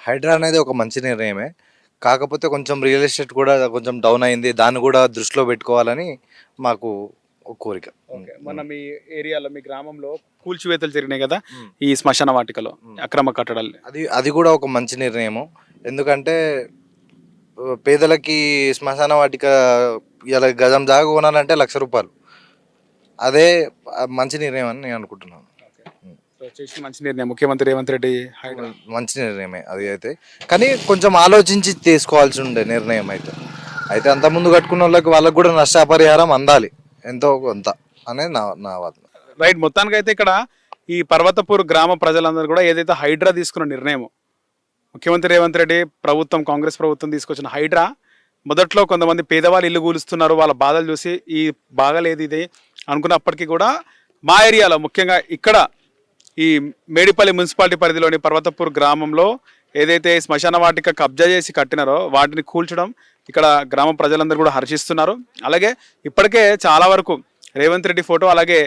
హైడ్రా అనేది ఒక మంచి నిర్ణయమే. కాకపోతే కొంచెం రియల్ ఎస్టేట్ కూడా కొంచెం డౌన్ అయింది. దాన్ని కూడా దృష్టిలో పెట్టుకోవాలని మాకు ఒక కోరిక. ఓకే. మొన్న మీ ఏరియాలో మీ గ్రామంలో కూల్చివేతలు జరిగినాయి కదా ఈ శ్మశాన వాటికలో అక్రమ కట్టడాలు. అది కూడా ఒక మంచి నిర్ణయము. ఎందుకంటే పేదలకి శ్మశాన వాటిక ఇలా గజం జాగా కొనాలంటే ₹1,00,000. అదే మంచి నిర్ణయం అని నేను అనుకుంటున్నాను. సో చేసిన మంచి నిర్ణయం ముఖ్యమంత్రి రేవంత్ రెడ్డి హైడ్రా. మంచి నిర్ణయమే అది అయితే, కానీ కొంచెం ఆలోచించి తీసుకోవాల్సి ఉండే నిర్ణయం అయితే. అంత ముందు కట్టుకున్న వాళ్ళకి కూడా నష్టపరిహారం అందాలి ఎంతో కొంత అనేది నా వాదన. రైట్. మొత్తానికి అయితే ఇక్కడ ఈ పర్వతపూర్ గ్రామ ప్రజలందరూ కూడా ఏదైతే హైడ్రా తీసుకున్న నిర్ణయం ముఖ్యమంత్రి రేవంత్ రెడ్డి ప్రభుత్వం కాంగ్రెస్ ప్రభుత్వం తీసుకొచ్చిన హైడ్రా మొదట్లో కొంతమంది పేదవాళ్ళు ఇల్లు కూలుస్తున్నారు, వాళ్ళ బాధలు చూసి ఈ బాగలేదు ఇది అనుకున్నప్పటికీ కూడా మా ఏరియాలో ముఖ్యంగా ఇక్కడ ఈ మేడిపల్లి మున్సిపాలిటీ పరిధిలోని పర్వతపూర్ గ్రామంలో ఏదైతే శ్మశాన వాటిక కబ్జా చేసి కట్టినారో వాటిని కూల్చడం ఇక్కడ గ్రామ ప్రజలందరూ కూడా హర్షిస్తున్నారు. అలాగే ఇప్పటికే చాలా వరకు రేవంత్ రెడ్డి ఫోటో అలాగే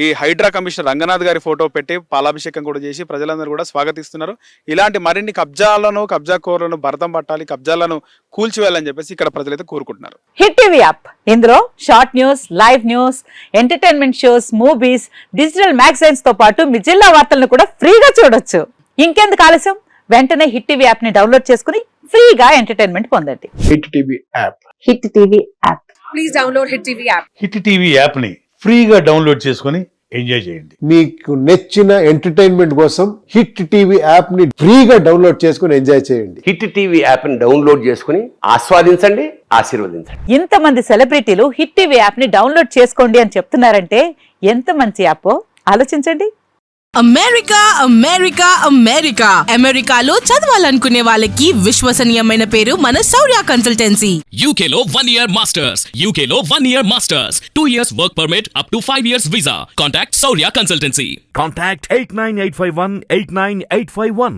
ఈ హైడ్రా కమిషనర్ రంగనాథ్ గారి ఫోటో పెట్టి పాలాభిషేకం కూడా చేసి ప్రజలందరూ కూడా స్వాగతిస్తున్నారు. ఇలాంటి మరిన్ని కబ్జాకోరులను భరతం పట్టాలి, కబ్జాలను కూల్చివేయాలని చెప్పేసి ఇక్కడ ప్రజలైతే కోరుకుంటున్నారు. హిట్ టీవీ యాప్ ఇందులో short news, live news, entertainment shows, movies, digital magazines తో పాటు మీ జిల్లా వార్తలను కూడా ఫ్రీగా చూడొచ్చు. ఇంకెందుకు ఆలస్యం, వెంటనే హిట్ టీవీ యాప్ ని డౌన్లోడ్ చేసుకుని ఫ్రీగా ఎంటర్టైన్మెంట్ పొందండి. Hit TV app. Hit TV app please download hit TV app. Hit TV యాప్ని ఫ్రీగా డౌన్లోడ్ చేసుకొని ఎంజాయ్ చేయండి. మీకు నచ్చిన ఎంటర్టైన్మెంట్ కోసం హిట్ టీవీ యాప్ ని ఫ్రీగా డౌన్లోడ్ చేసుకొని ఎంజాయ్ చేయండి. హిట్ టీవీ యాప్ ని డౌన్లోడ్ చేసుకుని ఆస్వాదించండి, ఆశీర్వదించండి. ఇంతమంది సెలబ్రిటీలు హిట్ టీవీ యాప్ ని డౌన్లోడ్ చేసుకోండి అని చెప్తున్నారంటే ఎంత మంచి యాప్ ఆలోచించండి. అమెరికా అమెరికా అమెరికా అమెరికాలో చదవాలనుకునే వాళ్ళకి విశ్వసనీయమైన పేరు మన శౌర్య కన్సల్టెన్సీ. UK లో 1 year masters, UK లో 1 year masters, 2 years work permit up to 5 years visa. Contact Saurya Consultancy. Contact 89851 89851.